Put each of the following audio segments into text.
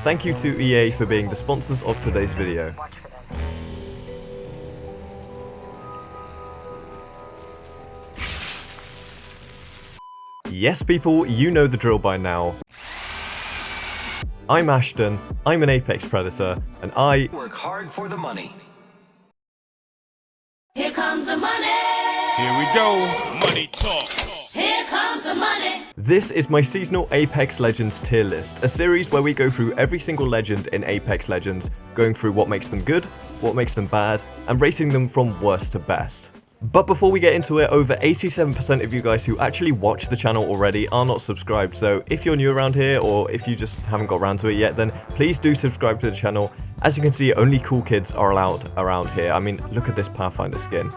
Thank you to EA for being the sponsors of today's video. Yes people, you know the drill by now. I'm Ashton, I'm an Apex Predator, and I work hard for the money. Here comes the money! Here we go, money talk. Here comes the money! This is my seasonal Apex Legends tier list, a series where we go through every single legend in Apex Legends, going through what makes them good, what makes them bad, and rating them from worst to best. But before we get into it, over 87% of you guys who actually watch the channel already are not subscribed, so if you're new around here, or if you just haven't got around to it yet, then please do subscribe to the channel. As you can see, only cool kids are allowed around here. I mean, look at this Pathfinder skin.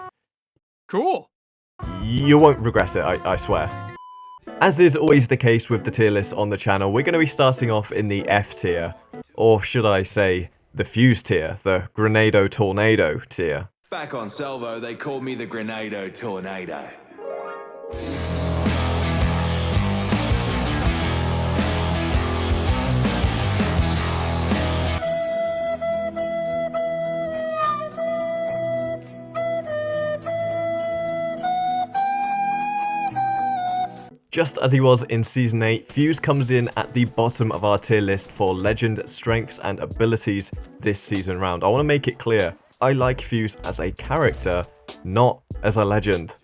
Cool. You won't regret it, I swear. As is always the case with the tier list on the channel, we're going to be starting off in the F tier, or should I say, the Fuse tier, the Grenado Tornado tier. Back on Salvo, they called me the Grenado Tornado. Just as he was in Season 8, Fuse comes in at the bottom of our tier list for legend strengths and abilities this season round. I want to make it clear, I like Fuse as a character, not as a legend.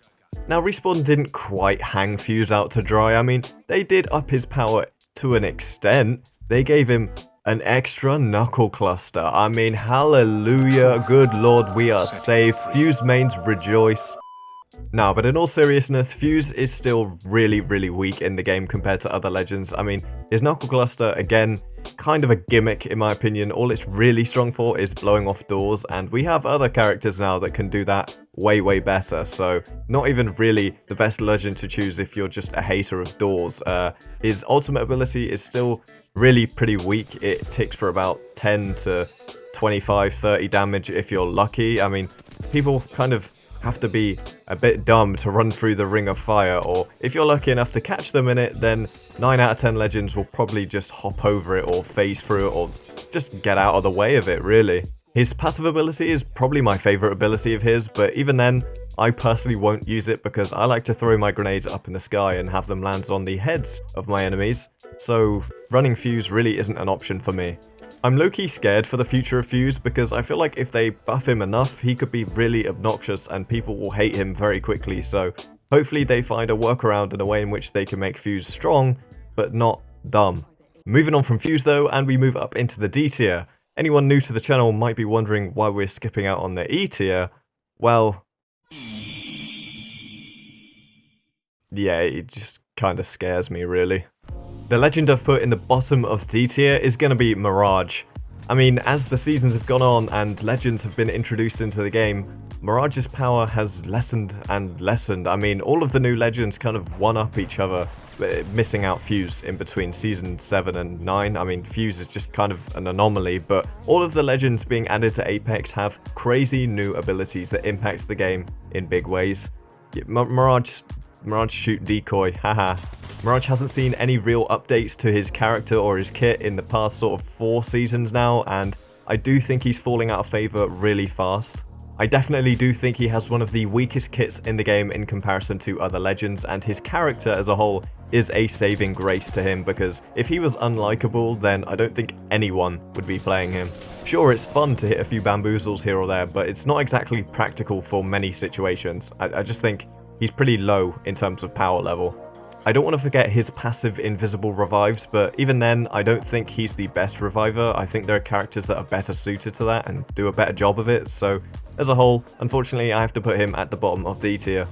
Now Respawn didn't quite hang Fuse out to dry. I mean, they did up his power to an extent. They gave him an extra knuckle cluster. I mean, hallelujah, good lord, we are saved. Fuse mains rejoice. No, but in all seriousness, Fuse is still really weak in the game compared to other legends. I mean, his knuckle cluster, again, kind of a gimmick in my opinion. All it's really strong for is blowing off doors, and we have other characters now that can do that way better, so not even really the best legend to choose if you're just a hater of doors. His ultimate ability is still really pretty weak. It ticks for about 10 to 25, 30 damage if you're lucky. I mean, people kind of have to be a bit dumb to run through the ring of fire, or if you're lucky enough to catch them in it, then 9 out of 10 legends will probably just hop over it or phase through it or just get out of the way of it, really. His passive ability is probably my favourite ability of his, but even then, I personally won't use it because I like to throw my grenades up in the sky and have them land on the heads of my enemies, so running Fuse really isn't an option for me. I'm low-key scared for the future of Fuse because I feel like if they buff him enough, he could be really obnoxious and people will hate him very quickly, so hopefully they find a workaround and a way in which they can make Fuse strong, but not dumb. Moving on from Fuse though, and we move up into the D tier. Anyone new to the channel might be wondering why we're skipping out on the E tier. Well, yeah, it just kinda scares me really. The legend I've put in the bottom of D tier is going to be Mirage. I mean, as the seasons have gone on and legends have been introduced into the game, Mirage's power has lessened and lessened. I mean, all of the new legends kind of one-up each other, missing out Fuse in between Season 7 and 9. I mean, Fuse is just kind of an anomaly, but all of the legends being added to Apex have crazy new abilities that impact the game in big ways. Yeah, Mirage shoot decoy, haha. Mirage hasn't seen any real updates to his character or his kit in the past sort of 4 seasons now, and I do think he's falling out of favour really fast. I definitely do think he has one of the weakest kits in the game in comparison to other legends, and his character as a whole is a saving grace to him, because if he was unlikable, then I don't think anyone would be playing him. Sure, it's fun to hit a few bamboozles here or there, but it's not exactly practical for many situations. I just think he's pretty low in terms of power level. I don't want to forget his passive invisible revives, but even then, I don't think he's the best reviver. I think there are characters that are better suited to that and do a better job of it, so as a whole, unfortunately I have to put him at the bottom of D tier.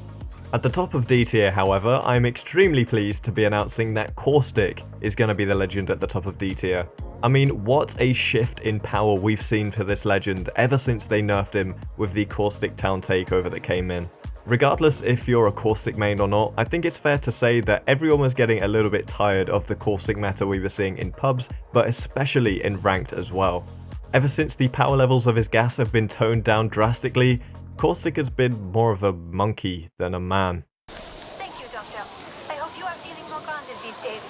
At the top of D tier, however, I'm extremely pleased to be announcing that Caustic is going to be the legend at the top of D tier. I mean, what a shift in power we've seen for this legend ever since they nerfed him with the Caustic Town takeover that came in. Regardless if you're a Caustic main or not, I think it's fair to say that everyone was getting a little bit tired of the Caustic meta we were seeing in pubs, but especially in Ranked as well. Ever since the power levels of his gas have been toned down drastically, Caustic has been more of a monkey than a man. Thank you, Doctor. I hope you are feeling more grounded these days.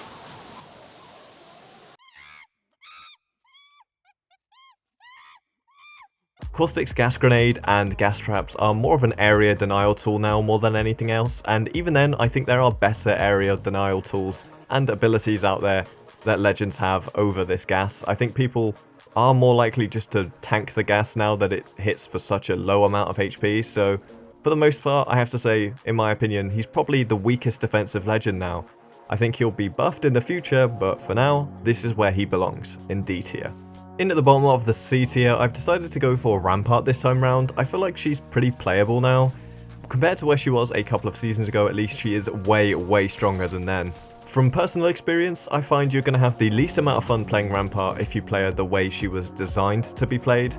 Caustic's gas grenade and gas traps are more of an area denial tool now more than anything else, and even then I think there are better area denial tools and abilities out there that Legends have over this gas. I think people are more likely just to tank the gas now that it hits for such a low amount of HP, so for the most part I have to say, in my opinion, he's probably the weakest defensive Legend now. I think he'll be buffed in the future, but for now, this is where he belongs, in D tier. In at the bottom of the C tier, I've decided to go for Rampart this time round. I feel like she's pretty playable now. Compared to where she was a couple of seasons ago at least, she is way stronger than then. From personal experience, I find you're going to have the least amount of fun playing Rampart if you play her the way she was designed to be played.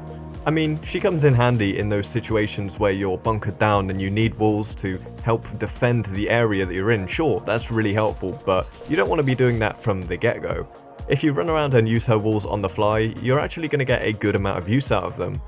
I mean, she comes in handy in those situations where you're bunkered down and you need walls to help defend the area that you're in. Sure, that's really helpful, but you don't want to be doing that from the get-go. If you run around and use her walls on the fly, you're actually going to get a good amount of use out of them.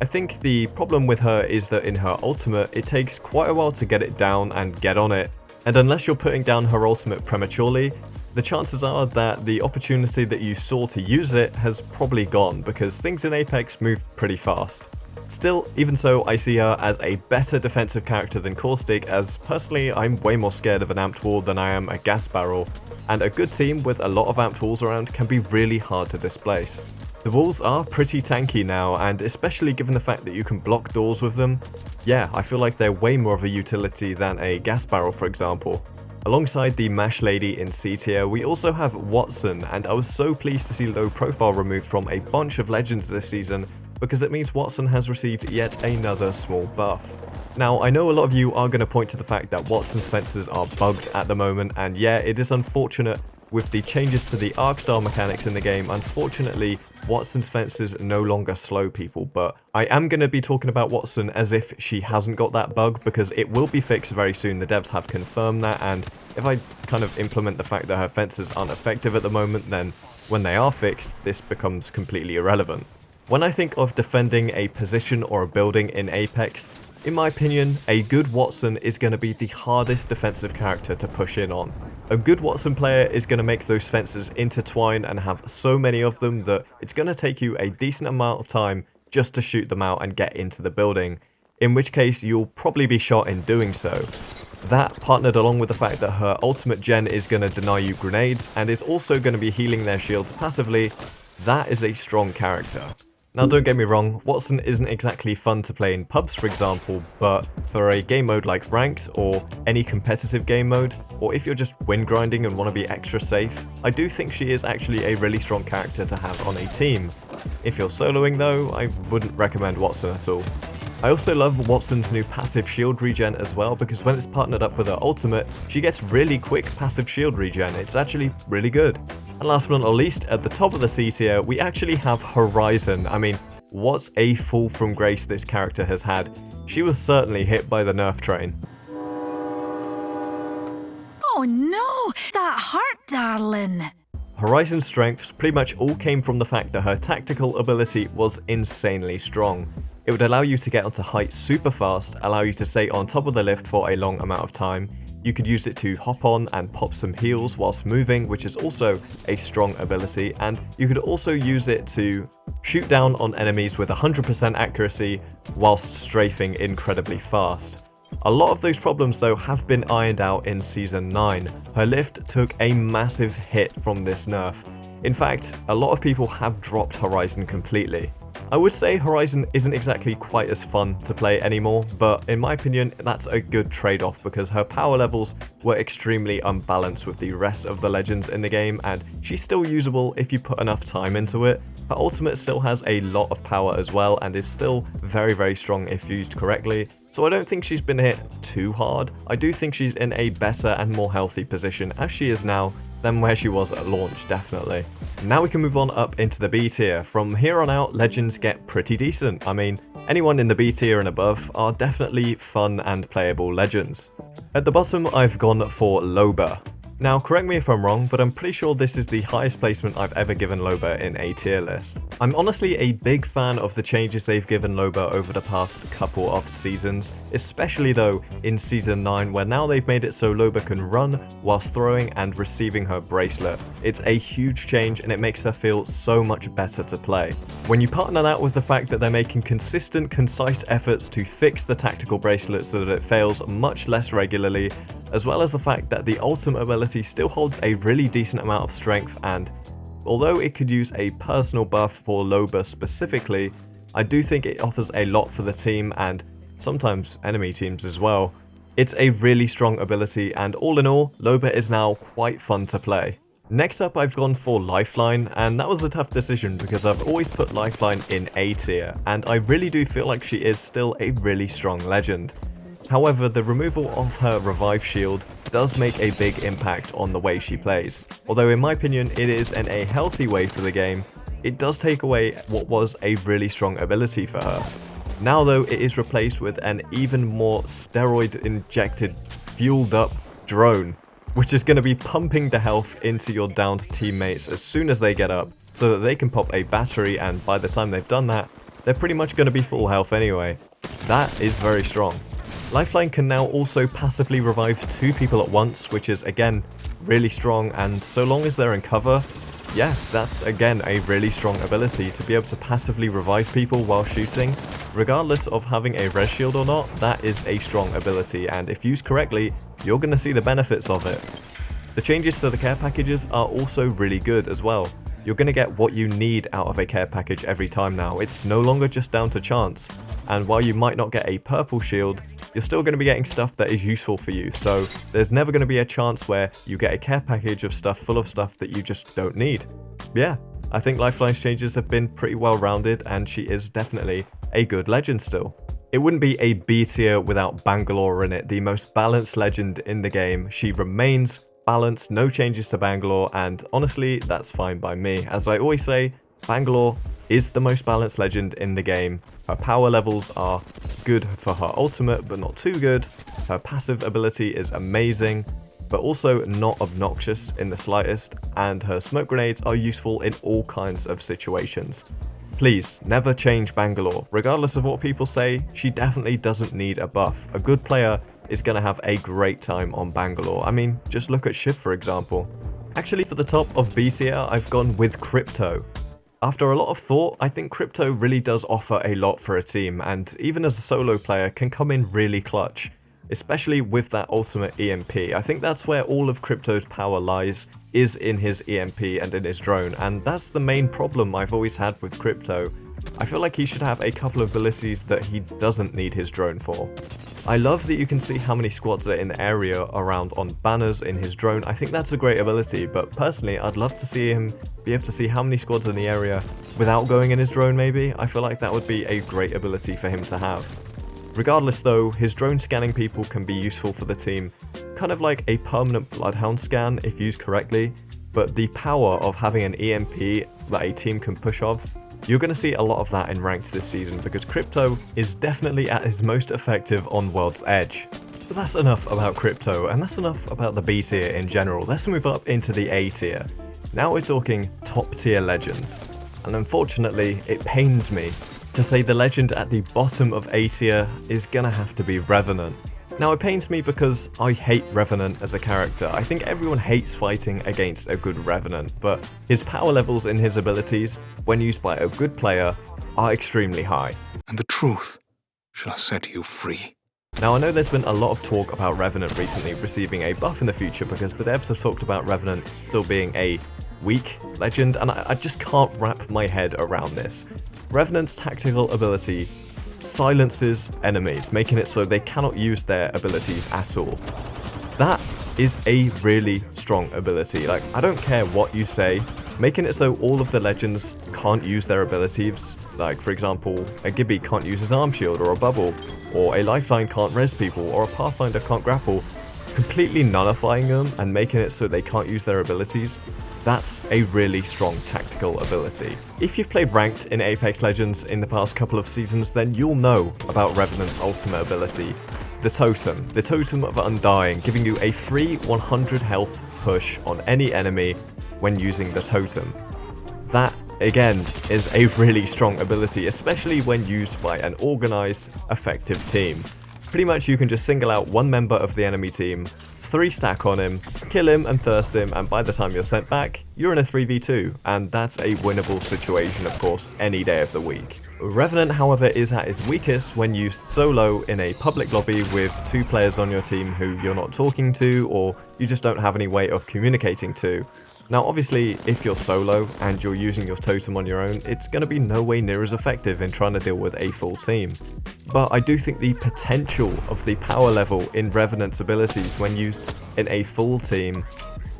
I think the problem with her is that in her ultimate, it takes quite a while to get it down and get on it, and unless you're putting down her ultimate prematurely, the chances are that the opportunity that you saw to use it has probably gone, because things in Apex move pretty fast. Still, even so, I see her as a better defensive character than Caustic, as personally I'm way more scared of an amped wall than I am a gas barrel, and a good team with a lot of amped walls around can be really hard to displace. The walls are pretty tanky now, and especially given the fact that you can block doors with them, yeah, I feel like they're way more of a utility than a gas barrel, for example. Alongside the Mash Lady in C tier, we also have Wattson, and I was so pleased to see low profile removed from a bunch of Legends this season, because it means Wattson has received yet another small buff. Now, I know a lot of you are going to point to the fact that Wattson's fences are bugged at the moment, and yeah, it is unfortunate with the changes to the arc star mechanics in the game. Unfortunately, Wattson's fences no longer slow people, but I am going to be talking about Wattson as if she hasn't got that bug, because it will be fixed very soon. The devs have confirmed that, and if I kind of implement the fact that her fences aren't effective at the moment, then when they are fixed, this becomes completely irrelevant. When I think of defending a position or a building in Apex, in my opinion, a good Wattson is going to be the hardest defensive character to push in on. A good Wattson player is going to make those fences intertwine and have so many of them that it's going to take you a decent amount of time just to shoot them out and get into the building, in which case you'll probably be shot in doing so. That, partnered along with the fact that her ultimate gen is going to deny you grenades and is also going to be healing their shields passively, that is a strong character. Now don't get me wrong, Wattson isn't exactly fun to play in pubs for example, but for a game mode like Ranked or any competitive game mode, or if you're just win grinding and want to be extra safe, I do think she is actually a really strong character to have on a team. If you're soloing though, I wouldn't recommend Wattson at all. I also love Wattson's new passive shield regen as well, because when it's partnered up with her ultimate, she gets really quick passive shield regen. It's actually really good. And last but not least, at the top of the C tier, we actually have Horizon. I mean, what a fall from grace this character has had. She was certainly hit by the nerf train. Oh no, that hurt, darling. Horizon's strengths pretty much all came from the fact that her tactical ability was insanely strong. It would allow you to get onto heights super fast, allow you to stay on top of the lift for a long amount of time. You could use it to hop on and pop some heals whilst moving, which is also a strong ability, and you could also use it to shoot down on enemies with 100% accuracy whilst strafing incredibly fast. A lot of those problems though have been ironed out in Season 9. Her lift took a massive hit from this nerf. In fact, a lot of people have dropped Horizon completely. I would say Horizon isn't exactly quite as fun to play anymore, but in my opinion that's a good trade-off because her power levels were extremely unbalanced with the rest of the legends in the game, and she's still usable if you put enough time into it. Her ultimate still has a lot of power as well and is still very strong if used correctly, so I don't think she's been hit too hard. I do think she's in a better and more healthy position as she is now than where she was at launch, definitely. Now we can move on up into the B tier. From here on out, legends get pretty decent. I mean, anyone in the B tier and above are definitely fun and playable legends. At the bottom, I've gone for Loba. Now, correct me if I'm wrong, but I'm pretty sure this is the highest placement I've ever given Loba in a tier list. I'm honestly a big fan of the changes they've given Loba over the past couple of seasons, especially though in Season 9, where now they've made it so Loba can run whilst throwing and receiving her bracelet. It's a huge change and it makes her feel so much better to play. When you partner that with the fact that they're making consistent, concise efforts to fix the tactical bracelet so that it fails much less regularly, as well as the fact that the ultimate ability still holds a really decent amount of strength, and although it could use a personal buff for Loba specifically, I do think it offers a lot for the team and sometimes enemy teams as well. It's a really strong ability, and all in all, Loba is now quite fun to play. Next up, I've gone for Lifeline, and that was a tough decision because I've always put Lifeline in A tier, and I really do feel like she is still a really strong legend. However, the removal of her revive shield does make a big impact on the way she plays. Although in my opinion it is in a healthy way for the game, it does take away what was a really strong ability for her. Now though, it is replaced with an even more steroid injected, fueled up drone, which is going to be pumping the health into your downed teammates as soon as they get up, so that they can pop a battery, and by the time they've done that, they're pretty much going to be full health anyway. That is very strong. Lifeline can now also passively revive 2 people at once, which is again really strong, and so long as they're in cover, yeah, that's again a really strong ability to be able to passively revive people while shooting. Regardless of having a res shield or not, that is a strong ability, and if used correctly, you're going to see the benefits of it. The changes to the care packages are also really good as well. You're going to get what you need out of a care package every time now. It's no longer just down to chance, and while you might not get a purple shield, you're still going to be getting stuff that is useful for you, so there's never going to be a chance where you get a care package of stuff full of stuff that you just don't need. Yeah, I think Lifeline's changes have been pretty well rounded, and she is definitely a good legend still. It wouldn't be a B tier without Bangalore in it, the most balanced legend in the game. She remains balanced, no changes to Bangalore, and honestly, that's fine by me. As I always say, Bangalore is the most balanced legend in the game. Her power levels are good for her ultimate, but not too good. Her passive ability is amazing, but also not obnoxious in the slightest, and her smoke grenades are useful in all kinds of situations. Please, never change Bangalore. Regardless of what people say, she definitely doesn't need a buff. A good player is going to have a great time on Bangalore. I mean, just look at Shiv for example. Actually, for the top of B tier, I've gone with Crypto. After a lot of thought, I think Crypto really does offer a lot for a team, and even as a solo player can come in really clutch, especially with that ultimate EMP. I think that's where all of Crypto's power lies, is in his EMP and in his drone, and that's the main problem I've always had with Crypto. I feel like he should have a couple of abilities that he doesn't need his drone for. I love that you can see how many squads are in the area around on banners in his drone. I think that's a great ability, but personally I'd love to see him be able to see how many squads in the area without going in his drone maybe. I feel like that would be a great ability for him to have. Regardless though, his drone scanning people can be useful for the team, kind of like a permanent Bloodhound scan if used correctly, but the power of having an EMP that a team can push off, you're going to see a lot of that in Ranked this season because Crypto is definitely at his most effective on World's Edge. But that's enough about Crypto, and that's enough about the B tier in general. Let's move up into the A tier. Now we're talking top tier legends, and unfortunately it pains me to say the legend at the bottom of A tier is gonna have to be Revenant. Now it pains me because I hate Revenant as a character. I think everyone hates fighting against a good Revenant, but his power levels in his abilities, when used by a good player, are extremely high. And the truth shall set you free. Now I know there's been a lot of talk about Revenant recently receiving a buff in the future because the devs have talked about Revenant still being a weak legend, and I just can't wrap my head around this. Revenant's tactical ability silences enemies, making it so they cannot use their abilities at all. That is a really strong ability. Like, I don't care what you say, making it so all of the legends can't use their abilities. Like, for example, a Gibby can't use his arm shield or a bubble, or a Lifeline can't res people, or a Pathfinder can't grapple. Completely nullifying them and making it so they can't use their abilities, that's a really strong tactical ability. If you've played Ranked in Apex Legends in the past couple of seasons, then you'll know about Revenant's ultimate ability, the Totem of Undying, giving you a free 100 health push on any enemy when using the totem. That, again, is a really strong ability, especially when used by an organized, effective team. Pretty much you can just single out one member of the enemy team, 3-stack on him, kill him and thirst him, and by the time you're sent back, you're in a 3v2, and that's a winnable situation, of course, any day of the week. Revenant, however, is at its weakest when used solo in a public lobby with 2 players on your team who you're not talking to, or you just don't have any way of communicating to. Now obviously, if you're solo and you're using your totem on your own, it's going to be no way near as effective in trying to deal with a full team. But I do think the potential of the power level in Revenant's abilities when used in a full team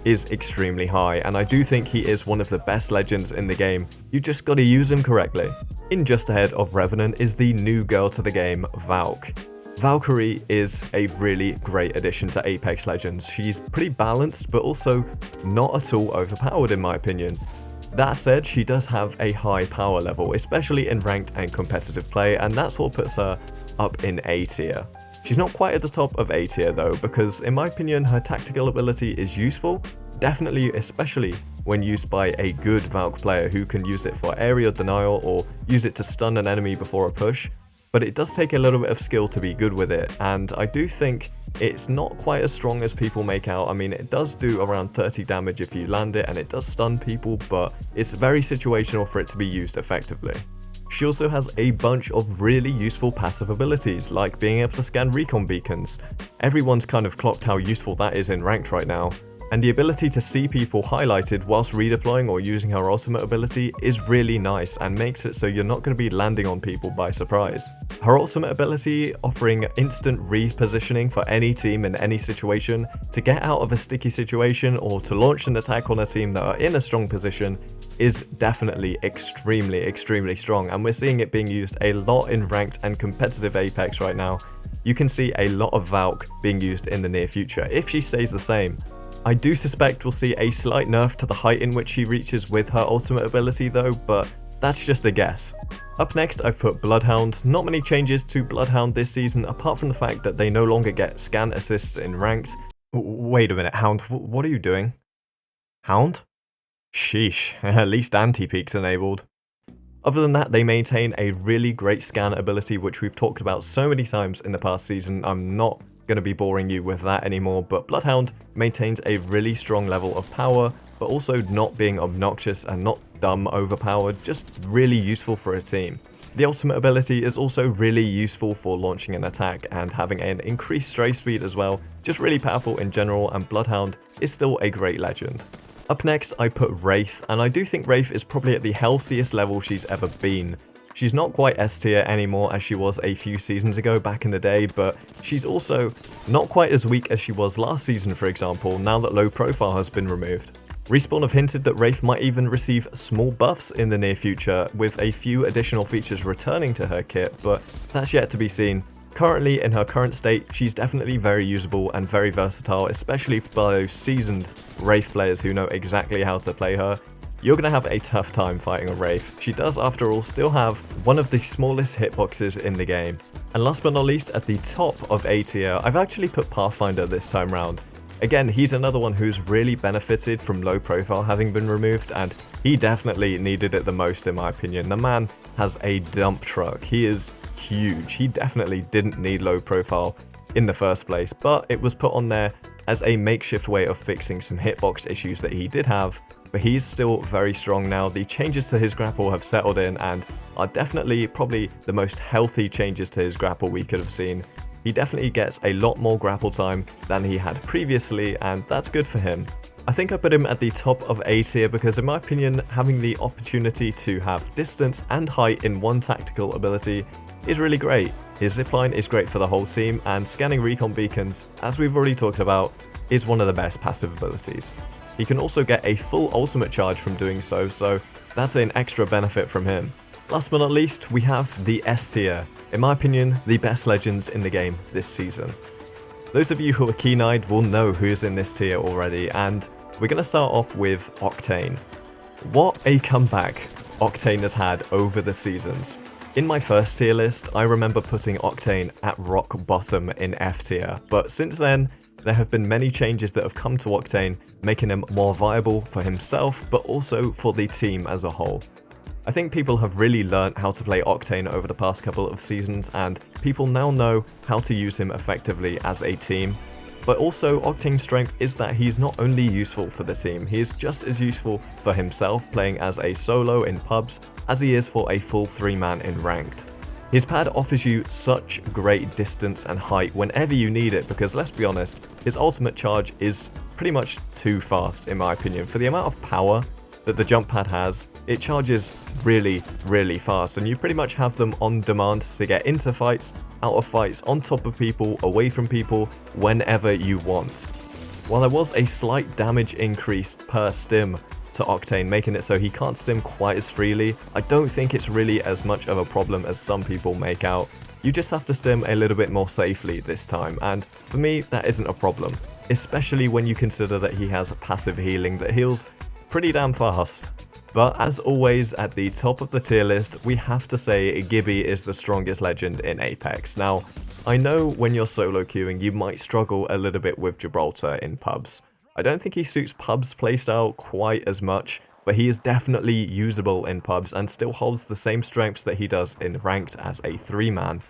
is extremely high, and I do think he is one of the best legends in the game. You just gotta use him correctly. In just ahead of Revenant is the new girl to the game, Valk. Valkyrie is a really great addition to Apex Legends. She's pretty balanced, but also not at all overpowered in my opinion. That said, she does have a high power level, especially in ranked and competitive play, and that's what puts her up in A tier. She's not quite at the top of A tier though, because in my opinion her tactical ability is useful, definitely especially when used by a good Valk player who can use it for area denial or use it to stun an enemy before a push. But it does take a little bit of skill to be good with it, and I do think it's not quite as strong as people make out. I mean, it does do around 30 damage if you land it, and it does stun people, but it's very situational for it to be used effectively. She also has a bunch of really useful passive abilities, like being able to scan recon beacons. Everyone's kind of clocked how useful that is in ranked right now. And the ability to see people highlighted whilst redeploying or using her ultimate ability is really nice and makes it so you're not going to be landing on people by surprise. Her ultimate ability, offering instant repositioning for any team in any situation, to get out of a sticky situation or to launch an attack on a team that are in a strong position, is definitely extremely strong, and we're seeing it being used a lot in ranked and competitive Apex right now. You can see a lot of Valk being used in the near future if she stays the same. I do suspect we'll see a slight nerf to the height in which she reaches with her ultimate ability though, but that's just a guess. Up next I've put Bloodhound. Not many changes to Bloodhound this season apart from the fact that they no longer get scan assists in ranked. Wait a minute, Hound, what are you doing? Hound? Sheesh, at least anti-peek's enabled. Other than that, they maintain a really great scan ability which we've talked about so many times in the past season. I'm not going to be boring you with that anymore, but Bloodhound maintains a really strong level of power, but also not being obnoxious and not dumb overpowered, just really useful for a team. The ultimate ability is also really useful for launching an attack and having an increased strafe speed as well, just really powerful in general, and Bloodhound is still a great legend. Up next I put Wraith, and I do think Wraith is probably at the healthiest level she's ever been. She's not quite S tier anymore as she was a few seasons ago back in the day, but she's also not quite as weak as she was last season, for example, now that low profile has been removed. Respawn have hinted that Wraith might even receive small buffs in the near future, with a few additional features returning to her kit, but that's yet to be seen. Currently, in her current state, she's definitely very usable and very versatile, especially for those seasoned Wraith players who know exactly how to play her. You're going to have a tough time fighting a Wraith. She does, after all, still have one of the smallest hitboxes in the game. And last but not least, at the top of A tier, I've actually put Pathfinder this time round. Again, he's another one who's really benefited from low profile having been removed, and he definitely needed it the most in my opinion. The man has a dump truck. He is huge. He definitely didn't need low profile in the first place, but it was put on there as a makeshift way of fixing some hitbox issues that he did have, but he's still very strong now. The changes to his grapple have settled in and are definitely probably the most healthy changes to his grapple we could have seen. He definitely gets a lot more grapple time than he had previously, and that's good for him. I think I put him at the top of A tier because in my opinion, having the opportunity to have distance and height in one tactical ability is really great. His zipline is great for the whole team, and scanning recon beacons, as we've already talked about, is one of the best passive abilities. He can also get a full ultimate charge from doing so, so that's an extra benefit from him. Last but not least, we have the S tier. In my opinion, the best legends in the game this season. Those of you who are keen-eyed will know who's in this tier already, and we're going to start off with Octane. What a comeback Octane has had over the seasons. In my first tier list, I remember putting Octane at rock bottom in F tier, but since then, there have been many changes that have come to Octane, making him more viable for himself, but also for the team as a whole. I think people have really learnt how to play Octane over the past couple of seasons, and people now know how to use him effectively as a team. But also, Octane's strength is that he's not only useful for the team, he is just as useful for himself playing as a solo in pubs as he is for a full 3-man in Ranked. His pad offers you such great distance and height whenever you need it because, let's be honest, his ultimate charge is pretty much too fast in my opinion. For the amount of power that the jump pad has, it charges really, really fast, and you pretty much have them on demand to get into fights, out of fights, on top of people, away from people, whenever you want. While there was a slight damage increase per stim to Octane, making it so he can't stim quite as freely, I don't think it's really as much of a problem as some people make out. You just have to stim a little bit more safely this time, and for me, that isn't a problem, especially when you consider that he has passive healing that heals pretty damn fast. But as always, at the top of the tier list, we have to say Gibby is the strongest legend in Apex. Now, I know when you're solo queuing, you might struggle a little bit with Gibraltar in pubs. I don't think he suits pubs playstyle quite as much, but he is definitely usable in pubs and still holds the same strengths that he does in Ranked as a 3-man.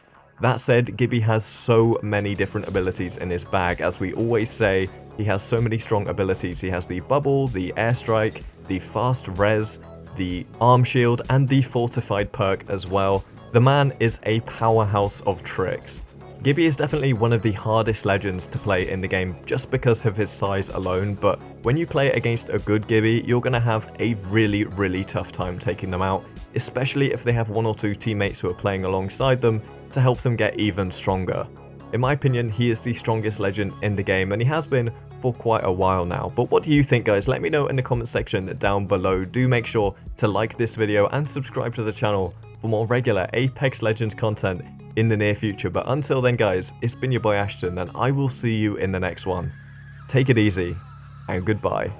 That said, Gibby has so many different abilities in his bag. As we always say, he has so many strong abilities. He has the bubble, the airstrike, the fast res, the arm shield, and the fortified perk as well. The man is a powerhouse of tricks. Gibby is definitely one of the hardest legends to play in the game just because of his size alone, but when you play against a good Gibby, you're going to have a really, really tough time taking them out, especially if they have 1 or 2 teammates who are playing alongside them to help them get even stronger. In my opinion, he is the strongest legend in the game, and he has been for quite a while now. But what do you think, guys? Let me know in the comment section down below. Do make sure to like this video and subscribe to the channel for more regular Apex Legends content in the near future. But until then, guys, it's been your boy Ashton, and I will see you in the next one. Take it easy, and goodbye.